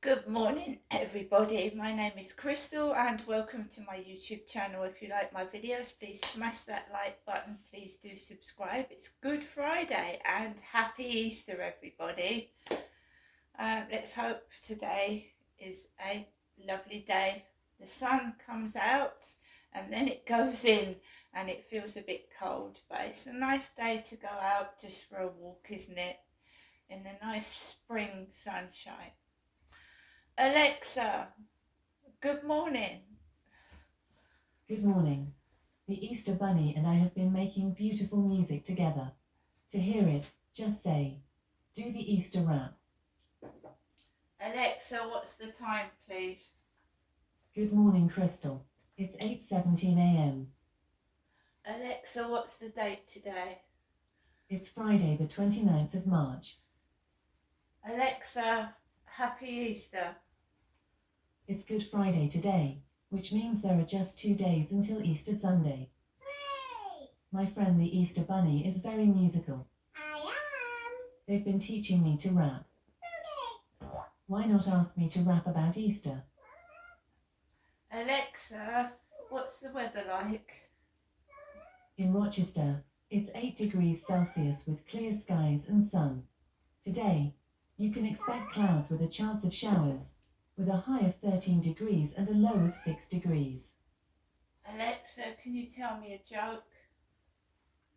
Good morning, everybody. My name is Crystal, and welcome to my YouTube channel. If you like my videos, please smash that like button. Please do subscribe. It's Good Friday and happy Easter, everybody. Let's hope today is a lovely day. The sun comes out and then it goes in and it feels a bit cold, but it's a nice day to go out just for a walk, isn't it? In the nice spring sunshine. Alexa, good morning. Good morning. The Easter Bunny and I have been making beautiful music together. To hear it, just say, "Do the Easter rap." Alexa, what's the time, please? Good morning, Crystal. It's 8:17 a.m. Alexa, what's the date today? It's Friday the 29th of March. Alexa, happy Easter. It's Good Friday today, which means there are just 2 days until Easter Sunday. Hooray! My friend the Easter Bunny is very musical. I am. They've been teaching me to rap. Okay. Why not ask me to rap about Easter? Alexa, what's the weather like? In Rochester, it's 8 degrees Celsius with clear skies and sun. Today, you can expect clouds with a chance of showers, with a high of 13 degrees and a low of 6 degrees. Alexa, can you tell me a joke?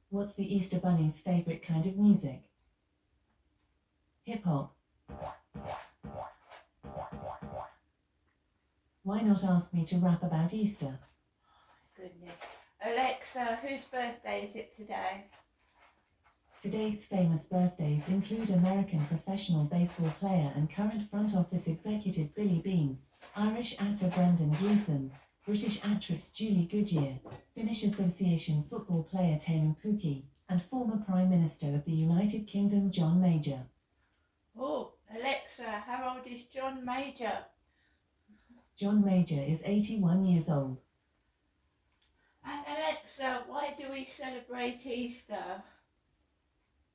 What's the Easter Bunny's favorite kind of music? Hip hop. Why not ask me to rap about Easter? Goodness. Alexa, whose birthday is it today? Today's famous birthdays include American professional baseball player and current front office executive Billy Beane, Irish actor Brendan Gleeson, British actress Julie Goodyear, Finnish Association football player Teemu Pukki, and former Prime Minister of the United Kingdom John Major. Oh, Alexa, how old is John Major? John Major is 81 years old. And Alexa, why do we celebrate Easter?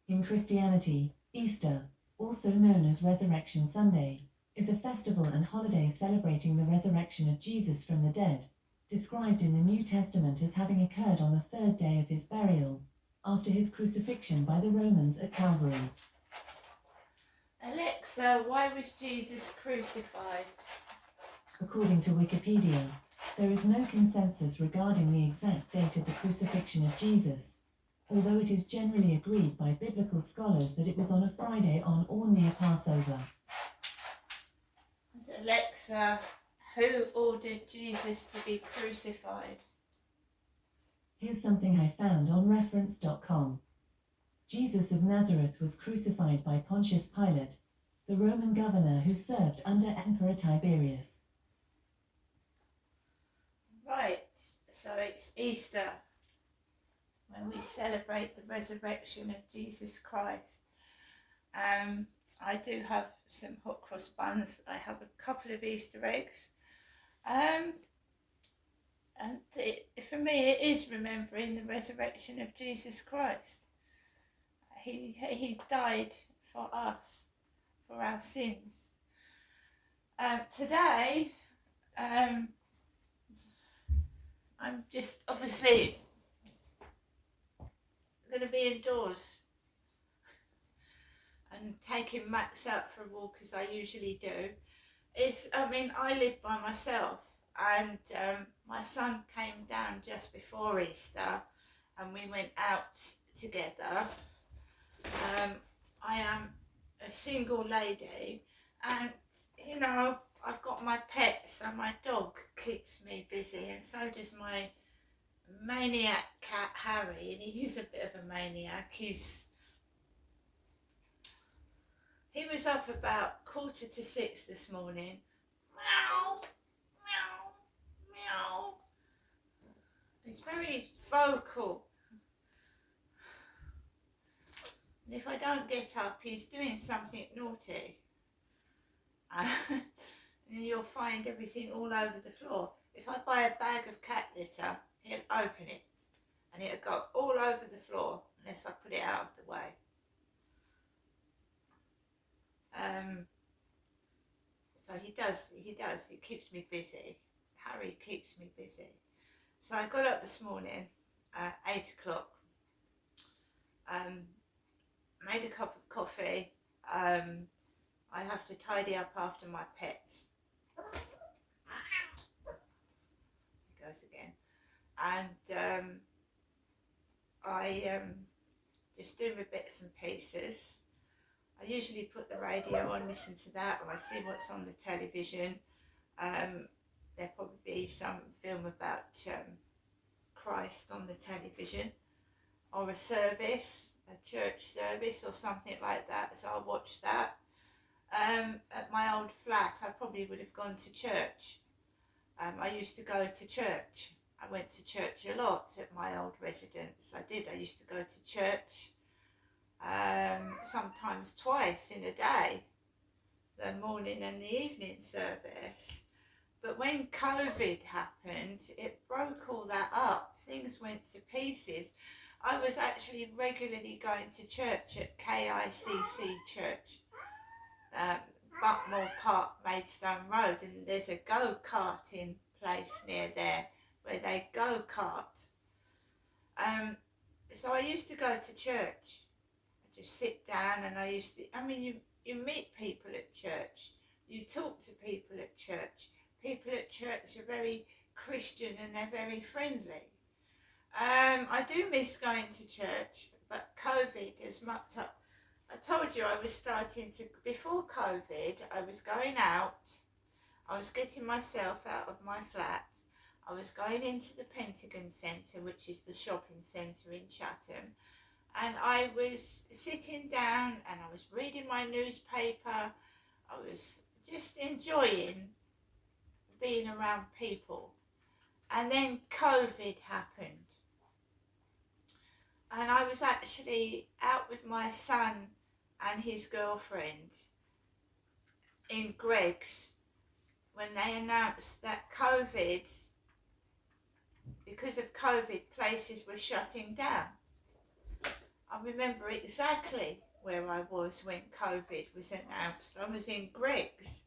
In Christianity, Easter, also known as Resurrection Sunday, is a festival and holiday celebrating the resurrection of Jesus from the dead, described in the New Testament as having occurred on the third day of his burial, after his crucifixion by the Romans at Calvary. Alexa, why was Jesus crucified? According to Wikipedia, there is no consensus regarding the exact date of the crucifixion of Jesus, although it is generally agreed by biblical scholars that it was on a Friday on or near Passover. And Alexa, who ordered Jesus to be crucified? Here's something I found on reference.com. Jesus of Nazareth was crucified by Pontius Pilate, the Roman governor who served under Emperor Tiberius. Right, so it's Easter, when we celebrate the resurrection of Jesus Christ. I do have some hot cross buns. I have a couple of Easter eggs. And for me, it is remembering the resurrection of Jesus Christ. He died for us, for our sins. Today, I'm just obviously going to be indoors and taking Max out for a walk as I usually do. I live by myself, and my son came down just before Easter and we went out together. I am a single lady, and I've got my pets, and my dog keeps me busy, and so does my maniac cat Harry, and he is a bit of a maniac. He was up about 5:45 this morning. Meow, meow, meow. He's very vocal. And if I don't get up, he's doing something naughty. And you'll find everything all over the floor. If I buy a bag of cat litter, he'll open it and it'll go all over the floor unless I put it out of the way. So he keeps me busy. Harry keeps me busy. So I got up this morning at 8 o'clock, made a cup of coffee. I have to tidy up after my pets. It goes again. And I just do my bits and pieces. I usually put the radio on, listen to that, or I see what's on the television. There'll probably be some film about Christ on the television, or a service, a church service or something like that, so I'll watch that. At my old flat, I probably would have gone to church. I used to go to church. I went to church a lot at my old residence. I used to go to church sometimes twice in a day, the morning and the evening service. But when COVID happened, it broke all that up. Things went to pieces. I was actually regularly going to church at KICC Church, Buckmore Park, Maidstone Road, and there's a go-karting place near there where they go-kart. So I used to go to church. I just sit down and you meet people at church. You talk to people at church. People at church are very Christian and they're very friendly. I do miss going to church, but COVID has mucked up. I told you I was before COVID, I was going out. I was getting myself out of my flat. I was going into the Pentagon Centre, which is the shopping centre in Chatham. And I was sitting down and I was reading my newspaper. I was just enjoying being around people. And then COVID happened. And I was actually out with my son and his girlfriend in Greggs when they announced that because of COVID, places were shutting down. I remember exactly where I was when COVID was announced. I was in Greggs.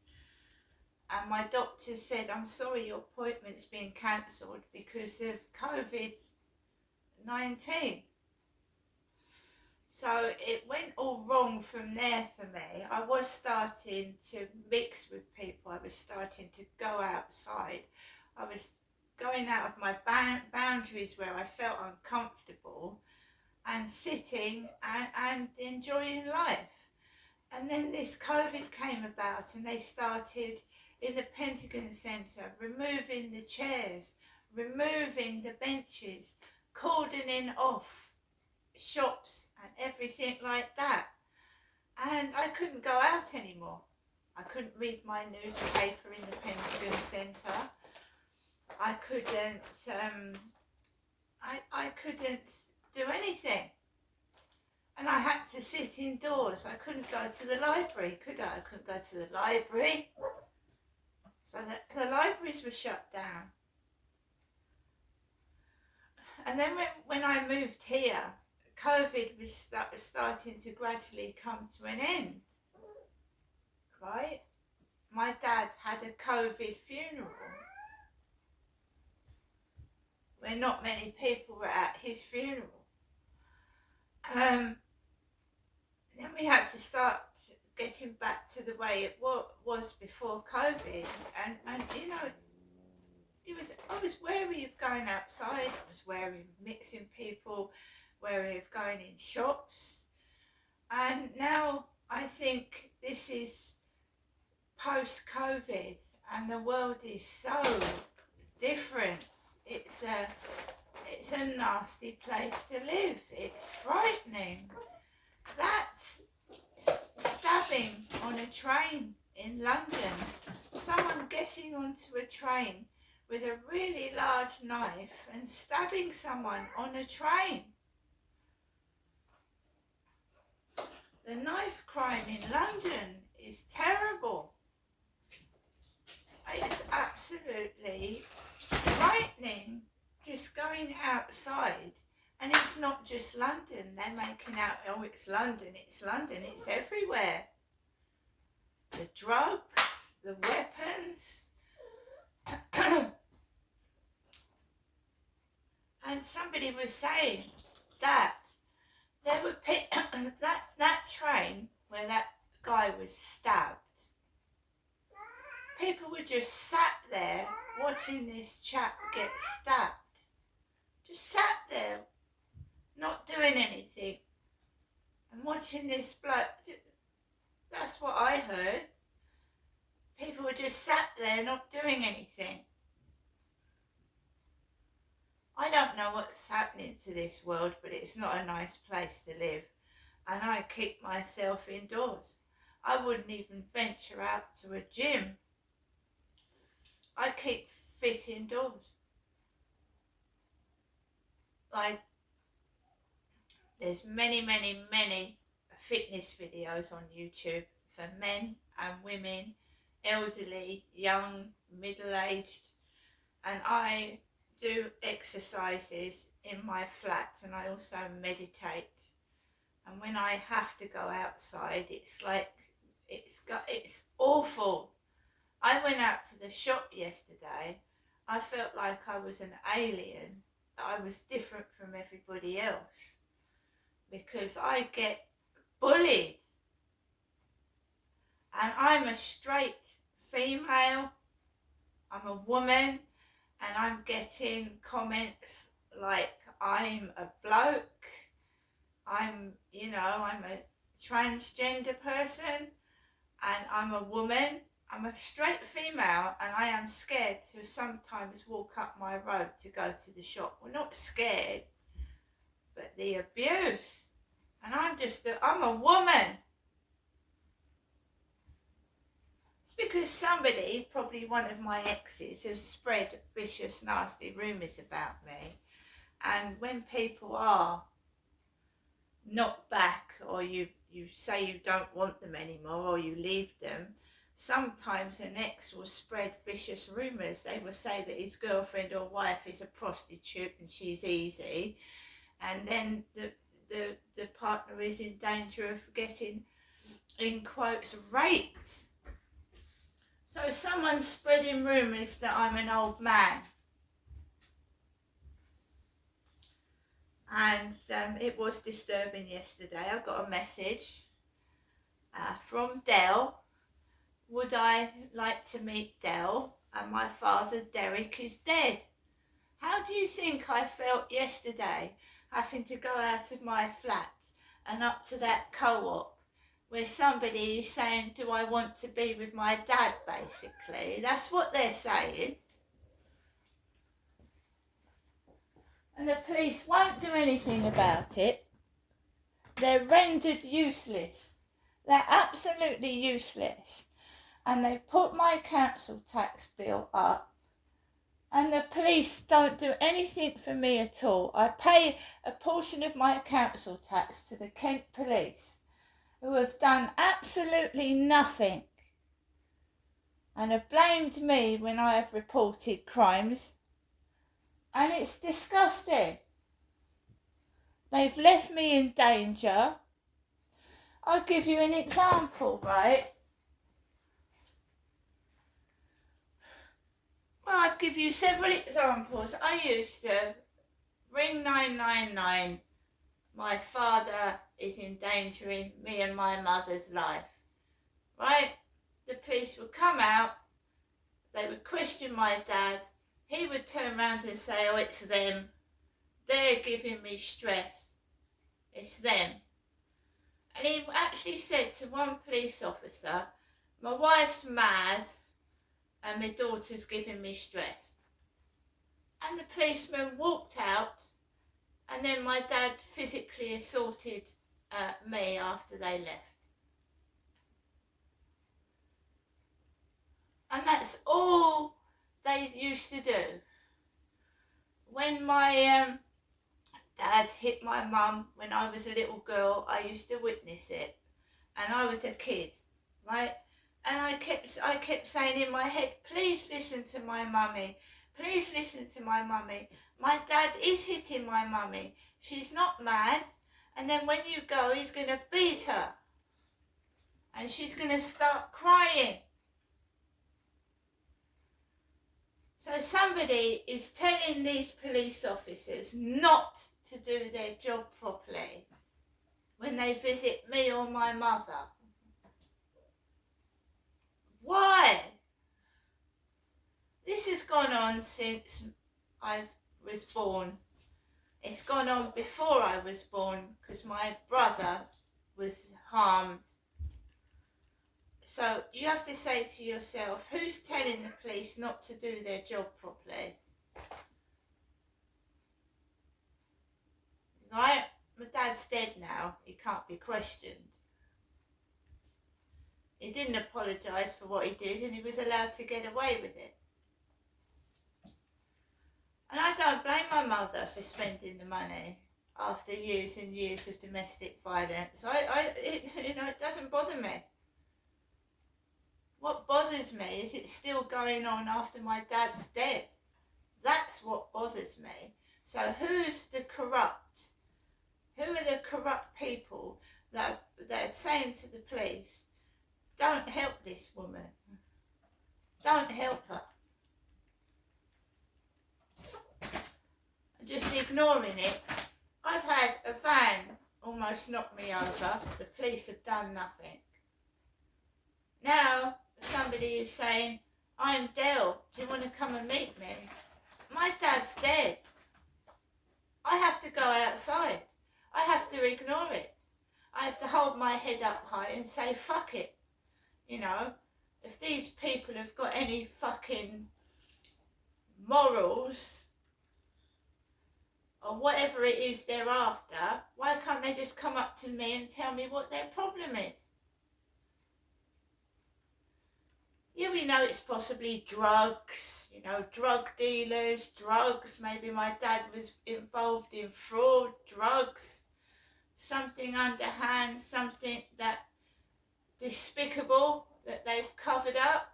And my doctor said, "I'm sorry, your appointment's been cancelled because of COVID-19. So it went all wrong from there for me. I was starting to mix with people. I was starting to go outside. I was going out of my boundaries where I felt uncomfortable and sitting and enjoying life. And then this COVID came about and they started in the Pentagon Centre removing the chairs, removing the benches, cordoning off shops and everything like that. And I couldn't go out anymore. I couldn't read my newspaper in the Pentagon Centre. I couldn't do anything. And I had to sit indoors. I couldn't go to the library, could I? I couldn't go to the library. So the libraries were shut down. And then when I moved here, COVID was starting to gradually come to an end, right? My dad had a COVID funeral where not many people were at his funeral. Then we had to start getting back to the way it was before COVID, and you know, I was wary of going outside. I was wary of mixing people, wary of going in shops, and now I think this is post-COVID, and the world is so different. It's a nasty place to live. It's frightening. That stabbing on a train in London, someone getting onto a train with a really large knife and stabbing someone on a train. The knife crime in London is terrible. It's absolutely frightening just going outside. And it's not just London. They're making out, oh, it's London, it's everywhere. The drugs, the weapons. And somebody was saying that there were that train where that guy was stabbed. People were just sat there watching this chap get stabbed. Just sat there, not doing anything, and watching this bloke. That's what I heard. People were just sat there, not doing anything. I don't know what's happening to this world, but it's not a nice place to live. And I keep myself indoors. I wouldn't even venture out to a gym. I keep fit indoors. Like, there's many fitness videos on YouTube for men and women, elderly, young, middle-aged, and I do exercises in my flat, and I also meditate. And when I have to go outside, it's like it's awful. I went out to the shop yesterday. I felt like I was an alien, that I was different from everybody else, because I get bullied. And I'm a straight female, I'm a woman, and I'm getting comments like I'm a bloke, I'm a transgender person, and I'm a woman. I'm a straight female, and I am scared to sometimes walk up my road to go to the shop. Well, not scared, but the abuse. And I'm a woman. It's because somebody, probably one of my exes, has spread vicious, nasty rumours about me. And when people are not back, or you say you don't want them anymore, or you leave them, sometimes an ex will spread vicious rumours. They will say that his girlfriend or wife is a prostitute and she's easy, and then the partner is in danger of getting, in quotes, raped. So someone's spreading rumours that I'm an old man. And it was disturbing yesterday. I got a message from Dell. Would I like to meet Dell? And my father, Derek, is dead. How do you think I felt yesterday, having to go out of my flat and up to that co-op where somebody is saying, do I want to be with my dad, basically? That's what they're saying. And the police won't do anything about it. They're rendered useless. They're absolutely useless. And they put my council tax bill up, and the police don't do anything for me at all. I pay a portion of my council tax to the Kent Police, who have done absolutely nothing and have blamed me when I have reported crimes, and it's disgusting. They've left me in danger. I'll give you an example, right? Well, I'll give you several examples. I used to ring 999. My father is endangering me and my mother's life, right? The police would come out, they would question my dad, he would turn around and say, oh, it's them, they're giving me stress, it's them. And he actually said to one police officer, my wife's mad and my daughter's giving me stress. And the policeman walked out, and then my dad physically assaulted me after they left. And that's all they used to do. When my dad hit my mum when I was a little girl, I used to witness it, and I was a kid, right? And I kept saying in my head, please listen to my mummy, please listen to my mummy. My dad is hitting my mummy, she's not mad, and then when you go, he's going to beat her, and she's going to start crying. So somebody is telling these police officers not to do their job properly when they visit me or my mother. Why? This has gone on since I was born. It's gone on before I was born because my brother was harmed. So you have to say to yourself, who's telling the police not to do their job properly? Right? My dad's dead now. He can't be questioned. He didn't apologise for what he did and he was allowed to get away with it. And I don't blame my mother for spending the money after years and years of domestic violence. It doesn't bother me. What bothers me is it's still going on after my dad's dead. That's what bothers me. So who's the corrupt? Who are the corrupt people that are saying to the police, don't help this woman. Don't help her. Just ignoring it. I've had a van almost knock me over. The police have done nothing. Now somebody is saying, I'm Del, do you want to come and meet me? My dad's dead. I have to go outside. I have to ignore it. I have to hold my head up high and say, fuck it. You know, if these people have got any fucking morals or whatever it is they're after, why can't they just come up to me and tell me what their problem is? Yeah, we know it's possibly drugs, drug dealers, drugs. Maybe my dad was involved in fraud, drugs, something underhand, something that despicable that they've covered up.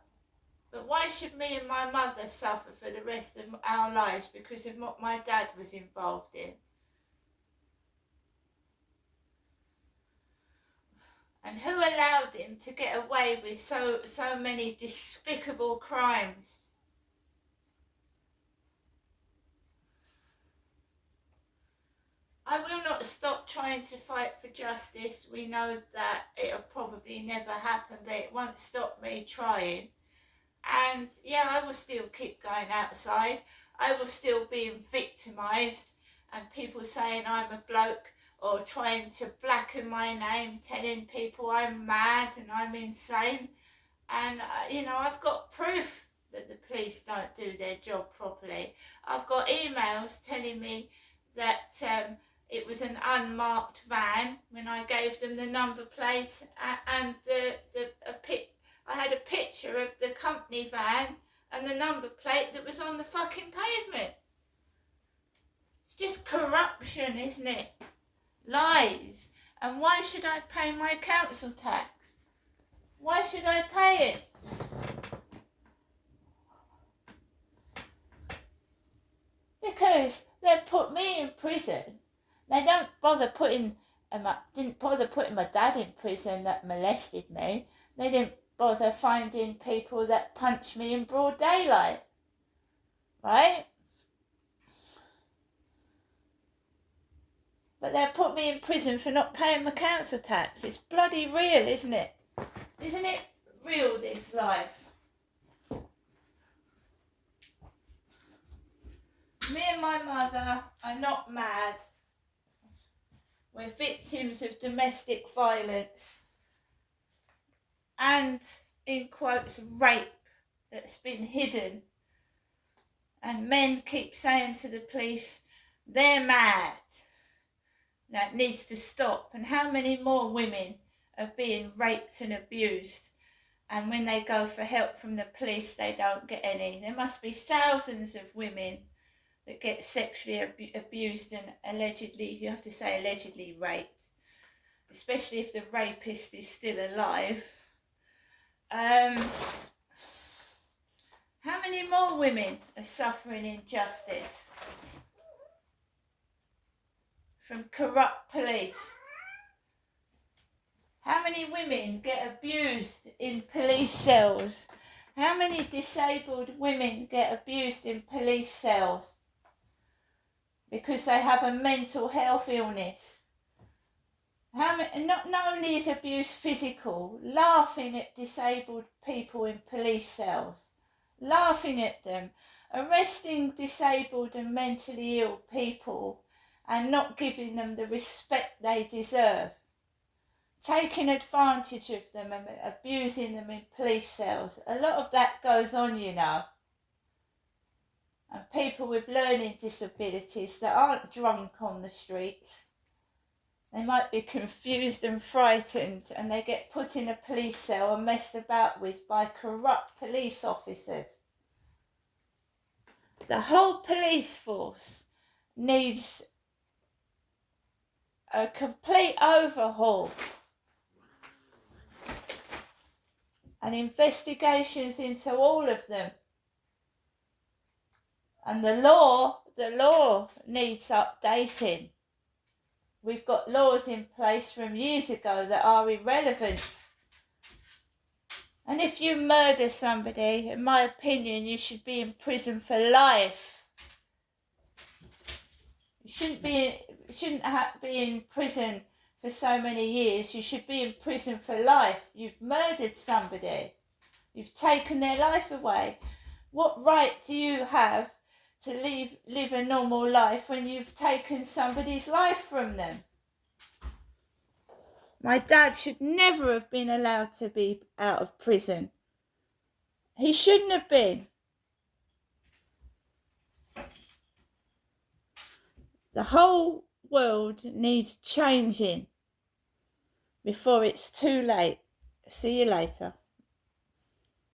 But why should me and my mother suffer for the rest of our lives because of what my dad was involved in? And who allowed him to get away with so many despicable crimes? I will not stop trying to fight for justice. We know that it'll probably never happen, but it won't stop me trying. And yeah, I will still keep going outside. I will still be victimised and people saying I'm a bloke or trying to blacken my name, telling people I'm mad and I'm insane. And, I've got proof that the police don't do their job properly. I've got emails telling me that it was an unmarked van when I gave them the number plate and I had a picture of the company van and the number plate that was on the fucking pavement. It's just corruption, isn't it? Lies. And why should I pay my council tax? Why should I pay it? Because they put me in prison. They didn't bother putting my dad in prison that molested me. They didn't bother finding people that punched me in broad daylight. Right? But they put me in prison for not paying my council tax. It's bloody real, isn't it? Isn't it real, this life? Me and my mother are not mad. We're victims of domestic violence and, in quotes, rape that's been hidden. And men keep saying to the police, they're mad. That needs to stop. And how many more women are being raped and abused? And when they go for help from the police, they don't get any. There must be thousands of women that get sexually abused and allegedly, you have to say allegedly raped, especially if the rapist is still alive. How many more women are suffering injustice from corrupt police? How many women get abused in police cells? How many disabled women get abused in police cells because they have a mental health illness? Not only is abuse physical, laughing at disabled people in police cells, laughing at them, arresting disabled and mentally ill people and not giving them the respect they deserve, taking advantage of them and abusing them in police cells. A lot of that goes on, you know. And people with learning disabilities that aren't drunk on the streets, they might be confused and frightened, and they get put in a police cell and messed about with by corrupt police officers. The whole police force needs a complete overhaul, and investigations into all of them. And the law needs updating. We've got laws in place from years ago that are irrelevant. And if you murder somebody, in my opinion, you should be in prison for life. You shouldn't be in prison for so many years. You should be in prison for life. You've murdered somebody. You've taken their life away. What right do you have to live a normal life when you've taken somebody's life from them? My dad should never have been allowed to be out of prison. He shouldn't have been. The whole world needs changing before it's too late. See you later.